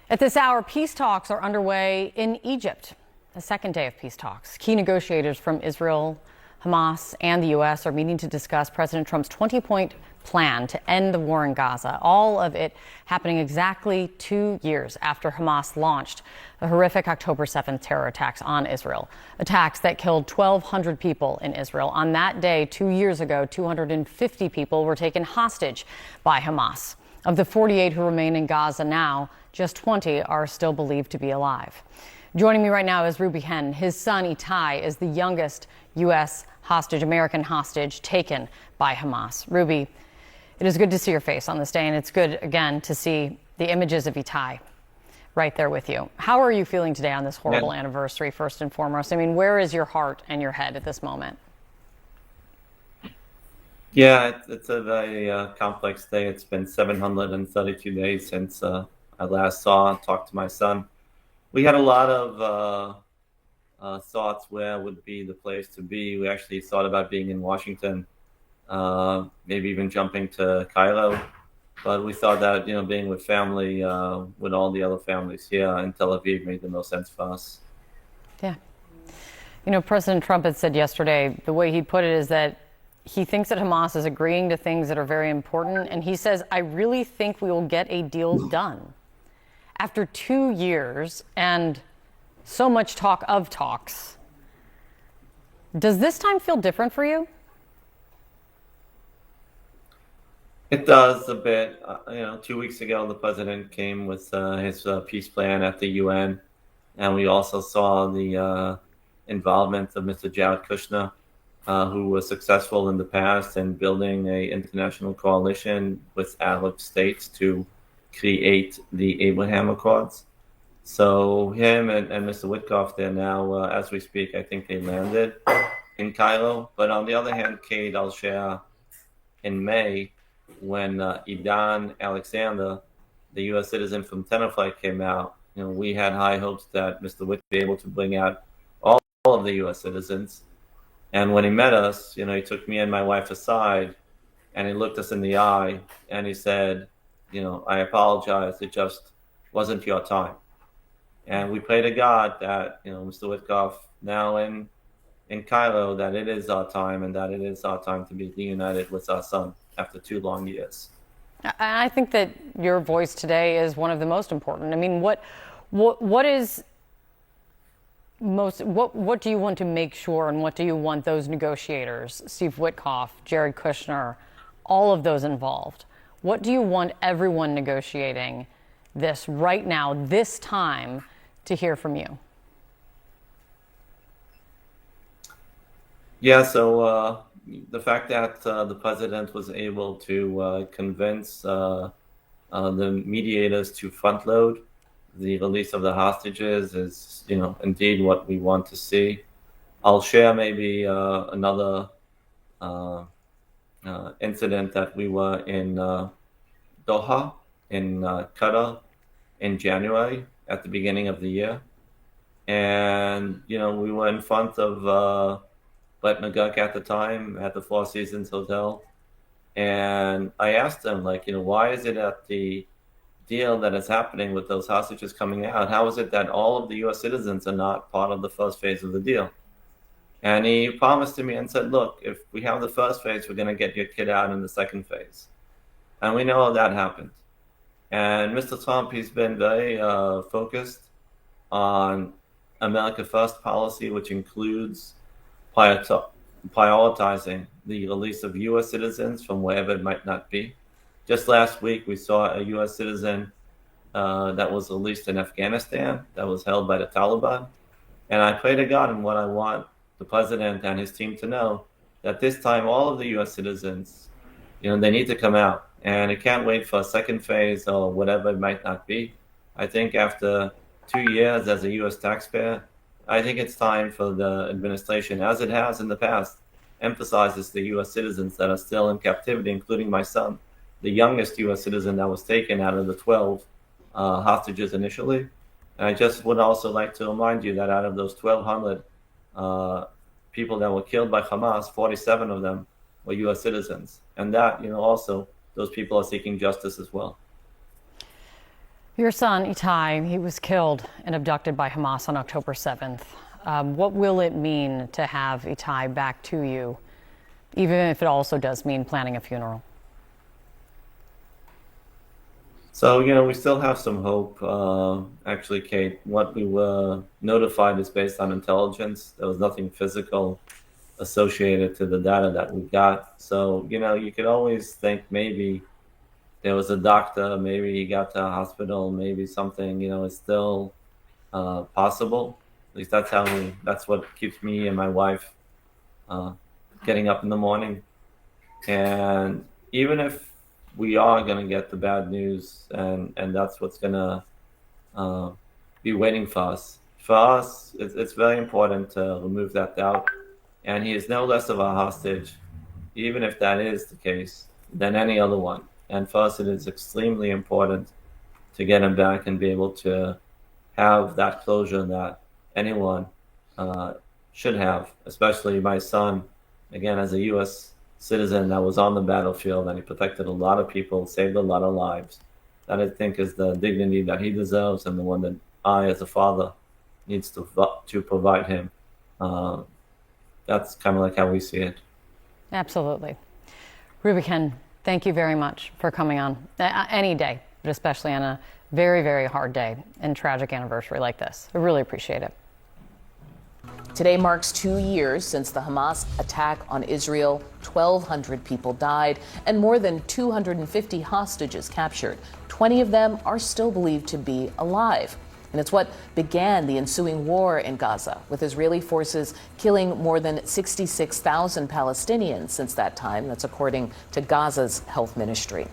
At this hour, peace talks are underway in Egypt, the second day of peace talks. Key negotiators from Israel, Hamas, and the U.S. are meeting to discuss President Trump's 20-point plan to end the war in Gaza, all of it happening exactly 2 years after Hamas launched the horrific October 7th terror attacks on Israel, attacks that killed 1,200 people in Israel. On that day, 2 years ago, 250 people were taken hostage by Hamas. Of the 48 who remain in Gaza now, just 20 are still believed to be alive. Joining me right now is Ruby Henn. His son, Itai, is the youngest U.S. hostage, American hostage, taken by Hamas. Ruby, it is good to see your face on this day, and it's good, again, to see the images of Itai right there with you. How are you feeling today on this horrible anniversary, first and foremost? I mean, where is your heart and your head at this moment? Yeah, it's a very complex day. It's been 732 days since I last talked to my son. We had a lot of thoughts where would be the place to be. We actually thought about being in Washington, maybe even jumping to Cairo. But we thought that, being with family, with all the other families here in Tel Aviv made the most sense for us. Yeah. President Trump had said yesterday, the way he put it is that he thinks that Hamas is agreeing to things that are very important. And he says, I really think we will get a deal done. After 2 years and so much talk of talks, does this time feel different for you? It does a bit. 2 weeks ago, the president came with his peace plan at the UN. And we also saw the involvement of Mr. Jared Kushner, who was successful in the past in building an international coalition with Arab states to create the Abraham Accords. So him and Mr. Witkoff, they're now, as we speak, I think they landed in Cairo. But on the other hand, Kate, I'll share in May, when Idan Alexander, the U.S. citizen from Tenerife, came out, we had high hopes that Mr. Witt would be able to bring out all of the U.S. citizens. And when he met us, he took me and my wife aside and he looked us in the eye and he said, I apologize. It just wasn't your time. And we pray to God that, Mr. Witkoff, now in Cairo, that it is our time and that it is our time to be reunited with our son after 2 long years. I think that your voice today is one of the most important. I mean, what do you want to make sure, and what do you want those negotiators, Steve Witkoff, Jared Kushner, all of those involved, what do you want everyone negotiating this right now, this time, to hear from you? Yeah, so the fact that the president was able to convince the mediators to front load the release of the hostages is, indeed what we want to see. I'll share maybe another incident that we were in Doha, in Qatar, in January at the beginning of the year. And, we were in front of Brett McGurk at the time at the Four Seasons Hotel. And I asked him, why is it that the deal that is happening with those hostages coming out, how is it that all of the U.S. citizens are not part of the first phase of the deal? And he promised to me and said, look, if we have the first phase, we're going to get your kid out in the second phase. And we know that happened. And Mr. Trump, he's been very focused on America First policy, which includes prioritizing the release of U.S. citizens from wherever it might not be. Just last week, we saw a U.S. citizen that was released in Afghanistan that was held by the Taliban. And I pray to God, and what I want the president and his team to know, that this time all of the U.S. citizens, they need to come out. And it can't wait for a second phase or whatever it might not be. I think after 2 years as a U.S. taxpayer, I think it's time for the administration, as it has in the past, emphasizes the U.S. citizens that are still in captivity, including my son, the youngest U.S. citizen that was taken out of the 12 hostages initially. And I just would also like to remind you that out of those 1,200 people that were killed by Hamas, 47 of them were U.S. citizens. And that, also, those people are seeking justice as well. Your son, Itai, he was killed and abducted by Hamas on October 7th. What will it mean to have Itai back to you, even if it also does mean planning a funeral? So, we still have some hope. Actually, Kate, what we were notified is based on intelligence. There was nothing physical associated to the data that we got. So, you could always think maybe there was a doctor, maybe he got to a hospital, maybe something, is still possible. At least that's what keeps me and my wife getting up in the morning. And even if we are going to get the bad news, and that's what's going to be waiting for us. For us, it's very important to remove that doubt. And he is no less of a hostage, even if that is the case, than any other one. And for us, it is extremely important to get him back and be able to have that closure that anyone should have, especially my son, again, as a U.S. citizen that was on the battlefield, and he protected a lot of people, saved a lot of lives. That, I think, is the dignity that he deserves, and the one that I, as a father, needs to provide him. That's kind of like how we see it. Absolutely. Rubicon, thank you very much for coming on any day, but especially on a very, very hard day and tragic anniversary like this. I really appreciate it. Today marks 2 years since the Hamas attack on Israel. 1,200 people died and more than 250 hostages captured. 20 of them are still believed to be alive. And it's what began the ensuing war in Gaza, with Israeli forces killing more than 66,000 Palestinians since that time. That's according to Gaza's health ministry.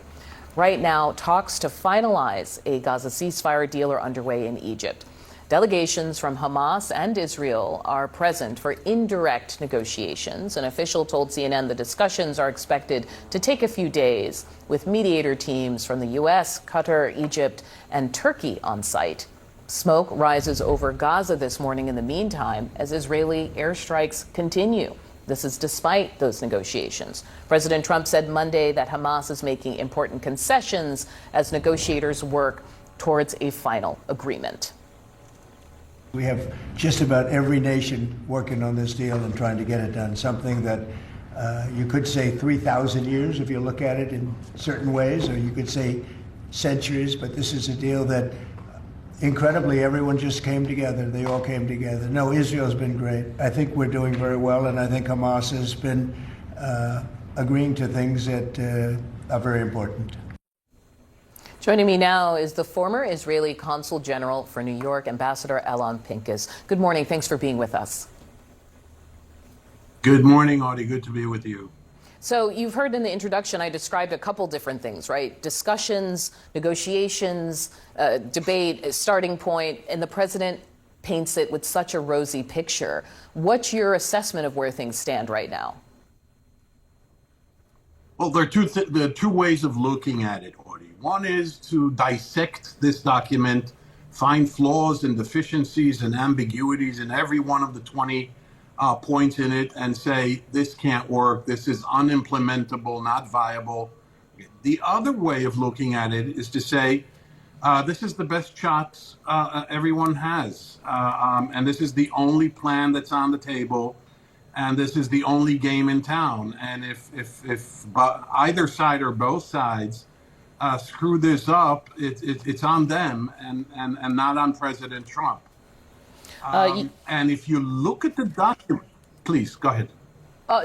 Right now, talks to finalize a Gaza ceasefire deal are underway in Egypt. Delegations from Hamas and Israel are present for indirect negotiations. An official told CNN the discussions are expected to take a few days, with mediator teams from the U.S., Qatar, Egypt, and Turkey on site. Smoke rises over Gaza this morning in the meantime as Israeli airstrikes continue. This is despite those negotiations. President Trump said Monday that Hamas is making important concessions as negotiators work towards a final agreement. We have just about every nation working on this deal and trying to get it done, something that you could say 3,000 years if you look at it in certain ways, or you could say centuries, but this is a deal that incredibly everyone just came together. They all came together. No, Israel's been great. I think we're doing very well, and I think Hamas has been agreeing to things that are very important. Joining me now is the former Israeli Consul General for New York, Ambassador Elon Pincus. Good morning. Thanks for being with us. Good morning, Audie. Good to be with you. So you've heard in the introduction, I described a couple different things, right? Discussions, negotiations, debate, starting point, and the president paints it with such a rosy picture. What's your assessment of where things stand right now? Well, there are two ways of looking at it, Audie. One is to dissect this document, find flaws and deficiencies and ambiguities in every one of the 20 points in it and say, this can't work, this is unimplementable, not viable. The other way of looking at it is to say, this is the best shot everyone has. And this is the only plan that's on the table. And this is the only game in town. And if either side or both sides screw this up, it's on them and not on President Trump. And if you look at the document, please go ahead.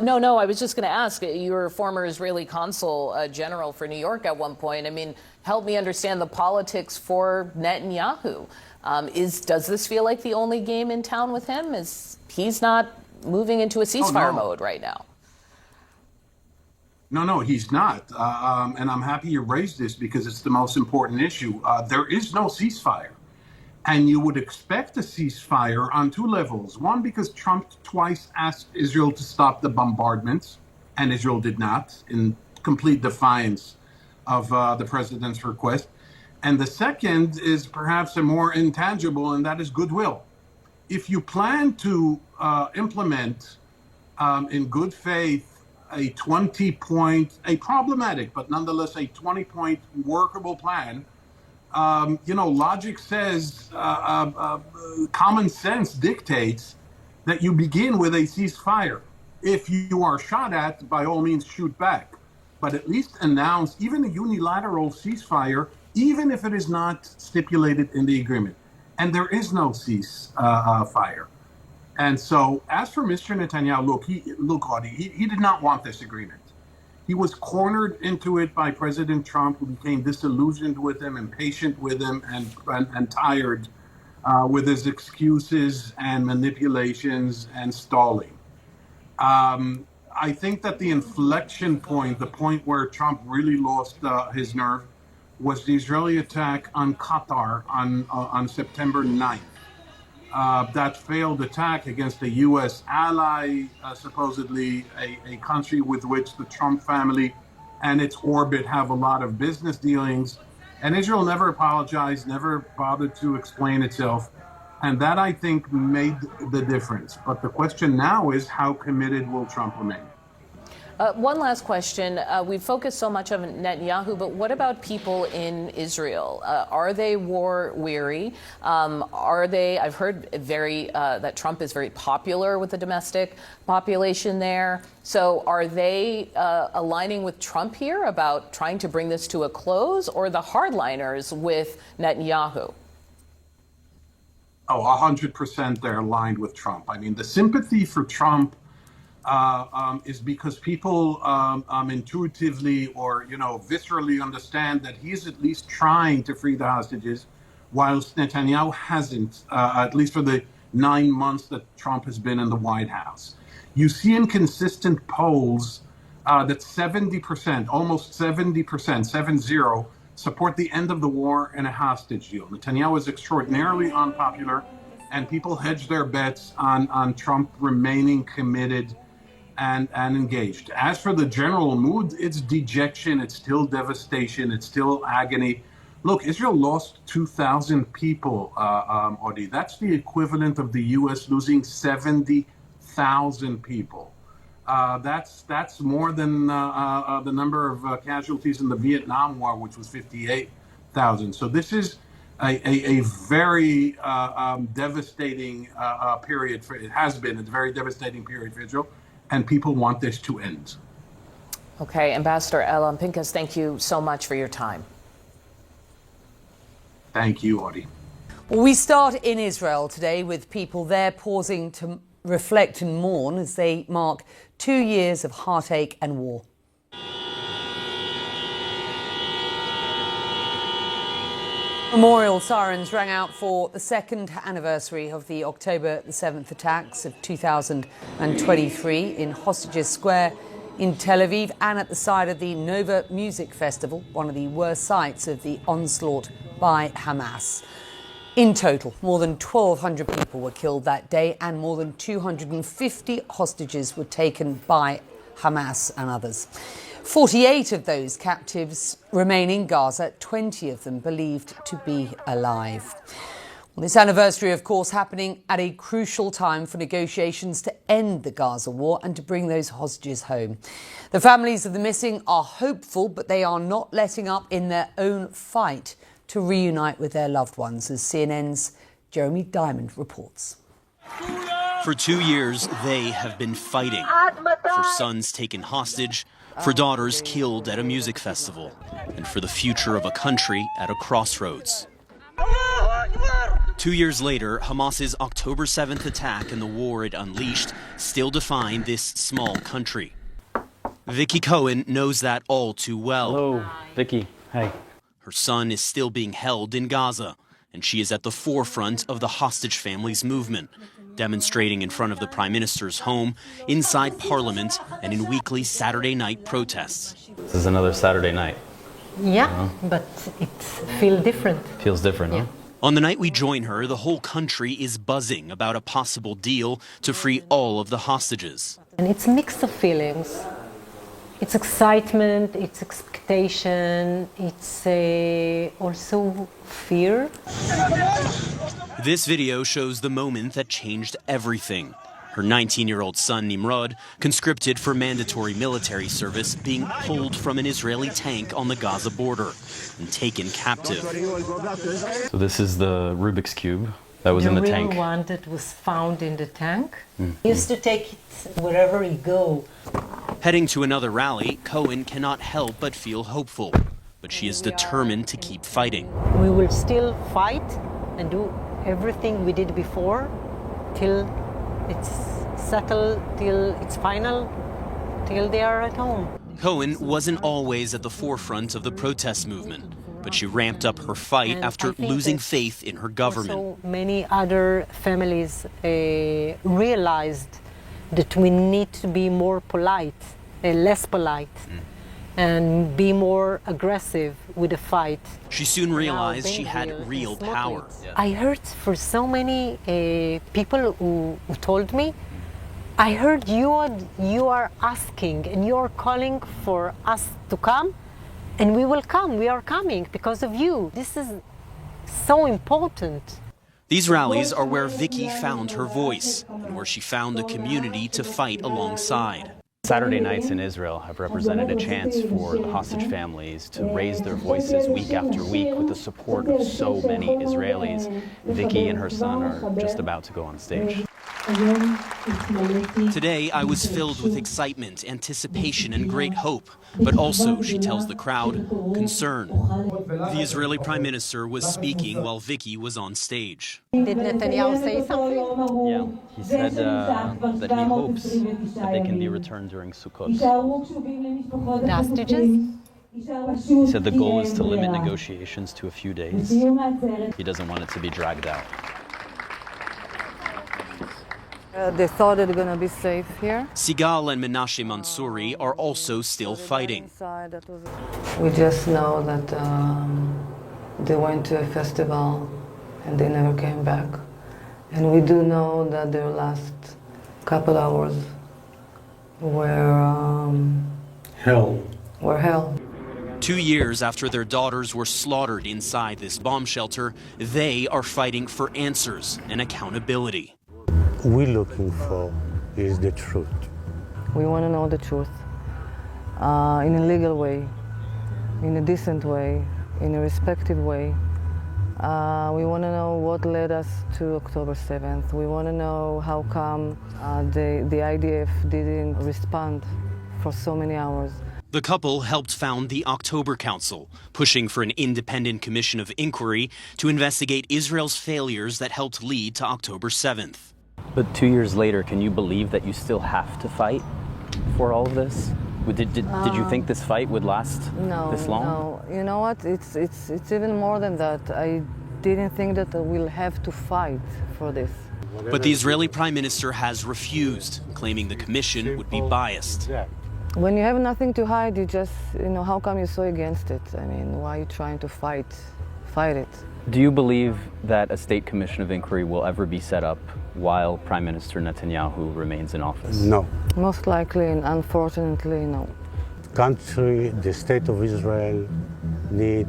No, I was just going to ask. You were a former Israeli consul general for New York at one point. I mean, help me understand the politics for Netanyahu. Does this feel like the only game in town with him? He's not moving into a ceasefire mode right now? No, he's not. And I'm happy you raised this because it's the most important issue. There is no ceasefire. And you would expect a ceasefire on two levels. One, because Trump twice asked Israel to stop the bombardments, and Israel did not, in complete defiance of the president's request. And the second is perhaps a more intangible, and that is goodwill. If you plan to implement in good faith a 20-point, a problematic, but nonetheless a 20-point workable plan, logic says, common sense dictates that you begin with a ceasefire. If you are shot at, by all means, shoot back. But at least announce even a unilateral ceasefire, even if it is not stipulated in the agreement. And there is no ceasefire. And so, as for Mr. Netanyahu, look, Audie, he did not want this agreement. He was cornered into it by President Trump, who became disillusioned with him, impatient with him, and tired with his excuses and manipulations and stalling. I think that the inflection point, the point where Trump really lost his nerve, was the Israeli attack on Qatar on September 9th. That failed attack against a U.S. ally, supposedly a country with which the Trump family and its orbit have a lot of business dealings. And Israel never apologized, never bothered to explain itself. And that, I think, made the difference. But the question now is, how committed will Trump remain? One last question. We've focused so much on Netanyahu, but what about people in Israel? Are they war weary? I've heard that Trump is very popular with the domestic population there. So are they aligning with Trump here about trying to bring this to a close, or the hardliners with Netanyahu? Oh, 100% they're aligned with Trump. I mean, the sympathy for Trump is because people intuitively or, viscerally understand that he's at least trying to free the hostages, whilst Netanyahu hasn't, at least for the 9 months that Trump has been in the White House. You see in consistent polls that 70%, almost 70%, 70, support the end of the war and a hostage deal. Netanyahu is extraordinarily unpopular, and people hedge their bets on Trump remaining committed and engaged. As for the general mood, it's dejection, it's still devastation, it's still agony. Look, Israel lost 2,000 people, Audie. That's the equivalent of the U.S. losing 70,000 people. That's more than the number of casualties in the Vietnam War, which was 58,000. So this is a very devastating period it has been a very devastating period for Israel, and people want this to end. Okay, Ambassador Elam Pinkas, thank you so much for your time. Thank you, Audie. Well, we start in Israel today with people there pausing to reflect and mourn as they mark 2 years of heartache and war. Memorial sirens rang out for the second anniversary of the October the 7th attacks of 2023 in Hostages Square in Tel Aviv and at the site of the Nova Music Festival, one of the worst sites of the onslaught by Hamas. In total, more than 1,200 people were killed that day and more than 250 hostages were taken by Hamas and others. 48 of those captives remain in Gaza, 20 of them believed to be alive. Well, this anniversary, of course, happening at a crucial time for negotiations to end the Gaza war and to bring those hostages home. The families of the missing are hopeful, but they are not letting up in their own fight to reunite with their loved ones, as CNN's Jeremy Diamond reports. For 2 years, they have been fighting. For sons taken hostage, for daughters killed at a music festival, and for the future of a country at a crossroads. 2 years later, Hamas's October 7th attack and the war it unleashed still define this small country. Vicky Cohen knows that all too well. Hello, Vicky. Hi. Her son is still being held in Gaza, and she is at the forefront of the hostage families movement, demonstrating in front of the Prime Minister's home, inside Parliament, and in weekly Saturday night protests. This is another Saturday night. Yeah, but it feels different. Feels different, yeah. Huh? On the night we join her, the whole country is buzzing about a possible deal to free all of the hostages. And it's a mix of feelings. It's excitement, it's expectation, it's also fear. This video shows the moment that changed everything. Her 19-year-old son, Nimrod, conscripted for mandatory military service, being pulled from an Israeli tank on the Gaza border and taken captive. So this is the Rubik's Cube that was in the tank. The real one that was found in the tank. He used to take it wherever he go. Heading to another rally, Cohen cannot help but feel hopeful. But she is determined to keep fighting. We will still fight and do everything we did before till it's settled, till it's final, till they are at home. Cohen wasn't always at the forefront of the protest movement, but she ramped up her fight after losing faith in her government. So many other families realized that we need to be more polite, less polite, and be more aggressive with the fight. She soon realized she had real power. I heard for so many people who told me, I heard you are asking and you are calling for us to come, and we will come. We are coming because of you. This is so important. These rallies are where Vicky found her voice and where she found a community to fight alongside. Saturday nights in Israel have represented a chance for the hostage families to raise their voices week after week with the support of so many Israelis. Vicky and her son are just about to go on stage. Today, I was filled with excitement, anticipation, and great hope, but also, she tells the crowd, concern. The Israeli Prime Minister was speaking while Vicky was on stage. Did Netanyahu say something? Yeah, he said that he hopes that they can be returned during Sukkot. The hostages? He said the goal is to limit negotiations to a few days. He doesn't want it to be dragged out. They thought they're going to be safe here. Sigal and Menashe Mansouri are also still fighting. We just know that they went to a festival and they never came back. And we do know that their last couple hours were hell. 2 years after their daughters were slaughtered inside this bomb shelter, they are fighting for answers and accountability. We're looking for is the truth. We want to know the truth in a legal way, in a decent way, in a respectful way. We want to know what led us to October 7th. We want to know how come the IDF didn't respond for so many hours. The couple helped found the October Council, pushing for an independent commission of inquiry to investigate Israel's failures that helped lead to October 7th. But 2 years later, can you believe that you still have to fight for all of this? Did you think this fight would last this long? No, you know what? It's even more than that. I didn't think that we'll have to fight for this. But the Israeli Prime Minister has refused, claiming the commission would be biased. When you have nothing to hide, you just, how come you're so against it? I mean, why are you trying to fight it? Do you believe that a state commission of inquiry will ever be set up while Prime Minister Netanyahu remains in office? No. Most likely, and unfortunately, no. The state of Israel need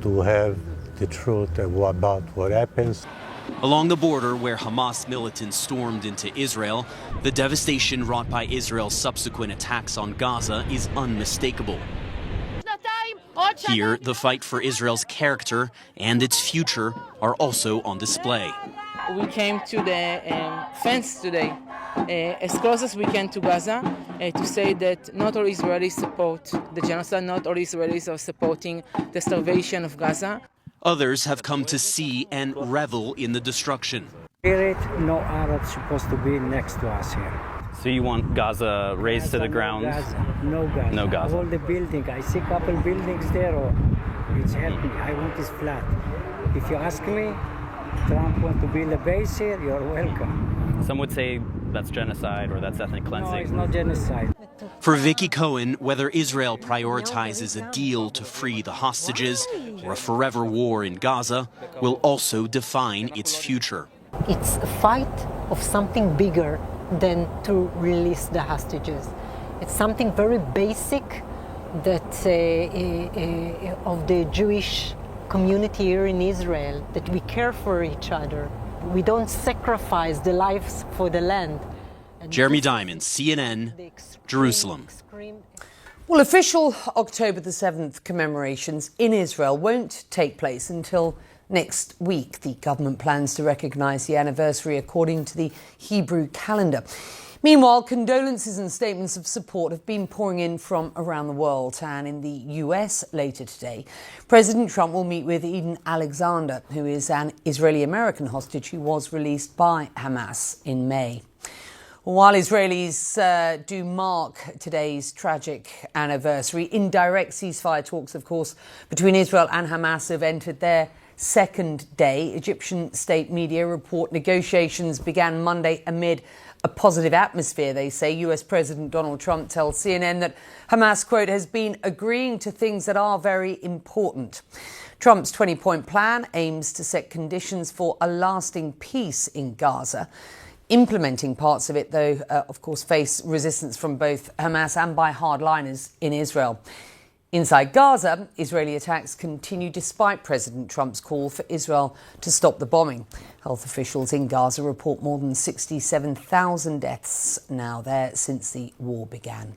to have the truth about what happens. Along the border where Hamas militants stormed into Israel, the devastation wrought by Israel's subsequent attacks on Gaza is unmistakable. Here, the fight for Israel's character and its future are also on display. We came to the fence today, as close as we can to Gaza, to say that not all Israelis support the genocide, not all Israelis are supporting the starvation of Gaza. Others have come to see and revel in the destruction. No Arabs supposed to be next to us here. So you want Gaza razed to the ground? No Gaza. No Gaza. All the building. I see a couple buildings there. It's helping. I want this flat. If you ask me, Trump want to build a base here, you're welcome. Some would say that's genocide or that's ethnic cleansing. No, it's not genocide. For Vicky Cohen, whether Israel prioritizes a deal to free the hostages or a forever war in Gaza will also define its future. It's a fight of something bigger than to release the hostages. It's something very basic that of the Jewish community here in Israel, that we care for each other. We don't sacrifice the lives for the land. Jeremy Diamond, CNN, Jerusalem. Well, official October the 7th commemorations in Israel won't take place until next week. The government plans to recognise the anniversary according to the Hebrew calendar. Meanwhile, condolences and statements of support have been pouring in from around the world. And in the US later today, President Trump will meet with Eden Alexander, who is an Israeli-American hostage who was released by Hamas in May. While Israelis do mark today's tragic anniversary, indirect ceasefire talks, of course, between Israel and Hamas have entered their second day. Egyptian state media report negotiations began Monday amid a positive atmosphere, they say. US President Donald Trump tells CNN that Hamas, quote, has been agreeing to things that are very important. Trump's 20-point plan aims to set conditions for a lasting peace in Gaza. Implementing parts of it, though, of course, face resistance from both Hamas and by hardliners in Israel. Inside Gaza, Israeli attacks continue despite President Trump's call for Israel to stop the bombing. Health officials in Gaza report more than 67,000 deaths now there since the war began.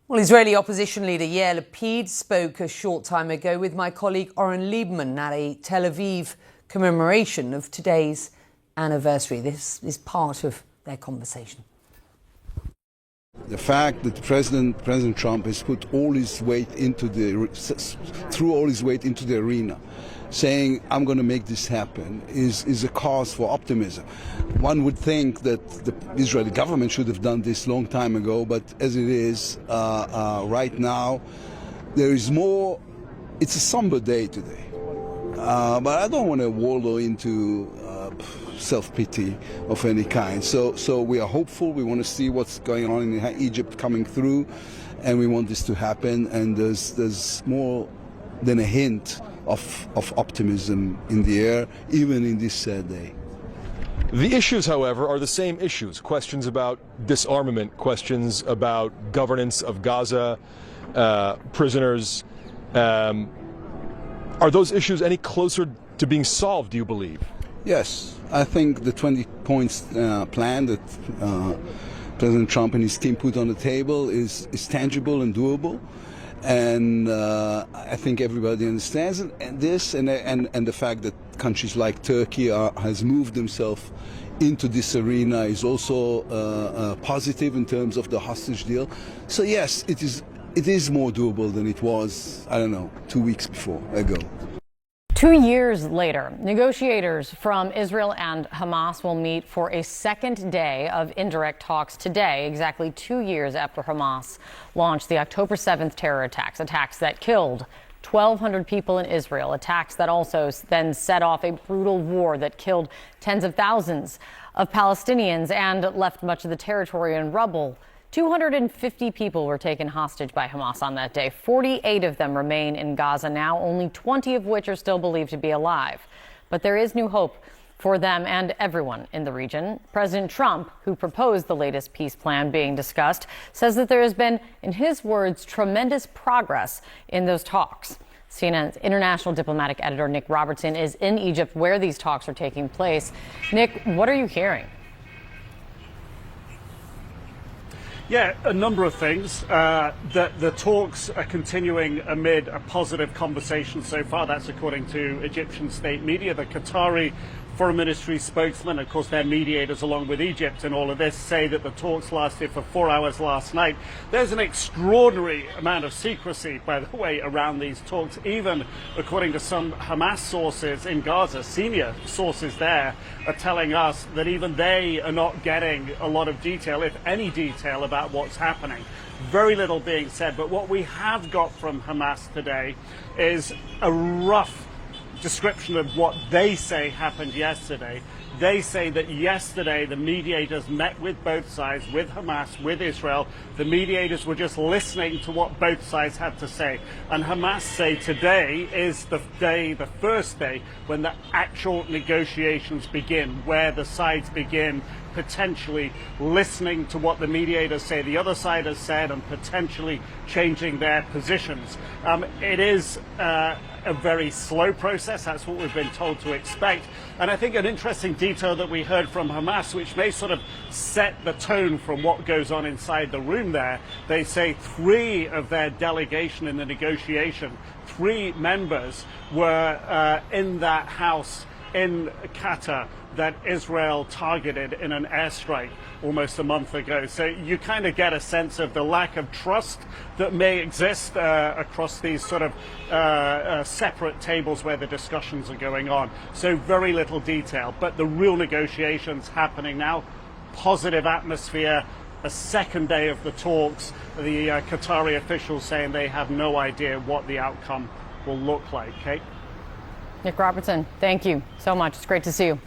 Well, Israeli opposition leader Yair Lapid spoke a short time ago with my colleague Oren Lieberman at a Tel Aviv commemoration of today's anniversary. This is part of their conversation. The fact that President Trump has put all his weight into threw all his weight into the arena, saying, I'm going to make this happen, is a cause for optimism. One would think that the Israeli government should have done this long time ago, but as it is, right now, there is more. It's a somber day today. But I don't want to wallow into self-pity of any kind. So we are hopeful. We want to see what's going on in Egypt coming through, and we want this to happen. And there's more than a hint of optimism in the air, even in this sad day. The issues, however, are the same issues. Questions about disarmament, questions about governance of Gaza, prisoners. Are those issues any closer to being solved, do you believe? Yes, I think the 20 points plan that President Trump and his team put on the table is tangible and doable, and I think everybody understands it. And this, and the fact that countries like Turkey has moved themselves into this arena is also positive in terms of the hostage deal. So yes, it is more doable than it was, I don't know, 2 weeks ago. 2 years later, negotiators from Israel and Hamas will meet for a second day of indirect talks today, exactly 2 years after Hamas launched the October 7th terror attacks that killed 1,200 people in Israel, attacks that also then set off a brutal war that killed tens of thousands of Palestinians and left much of the territory in rubble. 250 people were taken hostage by Hamas on that day. 48 of them remain in Gaza now, only 20 of which are still believed to be alive. But there is new hope for them and everyone in the region. President Trump, who proposed the latest peace plan being discussed, says that there has been, in his words, tremendous progress in those talks. CNN's international diplomatic editor Nick Robertson is in Egypt where these talks are taking place. Nick, what are you hearing? Yeah, a number of things. The talks are continuing amid a positive conversation so far. That's according to Egyptian state media. The Qatari Foreign Ministry spokesman, of course, their mediators along with Egypt in all of this, say that the talks lasted for 4 hours last night. There's an extraordinary amount of secrecy, by the way, around these talks, even according to some Hamas sources in Gaza. Senior sources there are telling us that even they are not getting a lot of detail, if any detail, about what's happening. Very little being said, but what we have got from Hamas today is a rough description of what they say happened yesterday. They say that yesterday the mediators met with both sides, with Hamas, with Israel. The mediators were just listening to what both sides had to say. And Hamas say today is the first day, when the actual negotiations begin, where the sides begin potentially listening to what the mediators say the other side has said and potentially changing their positions. It is a very slow process. That's what we've been told to expect. And I think an interesting detail that we heard from Hamas, which may sort of set the tone from what goes on inside the room there, they say 3 of their delegation in the negotiation, 3 members were in that house in Qatar that Israel targeted in an airstrike almost a month ago. So you kind of get a sense of the lack of trust that may exist across these sort of separate tables where the discussions are going on. So very little detail, but the real negotiations happening now. Positive atmosphere. A second day of the talks. The Qatari officials saying they have no idea what the outcome will look like. Kate? Nick Robertson, thank you so much. It's great to see you.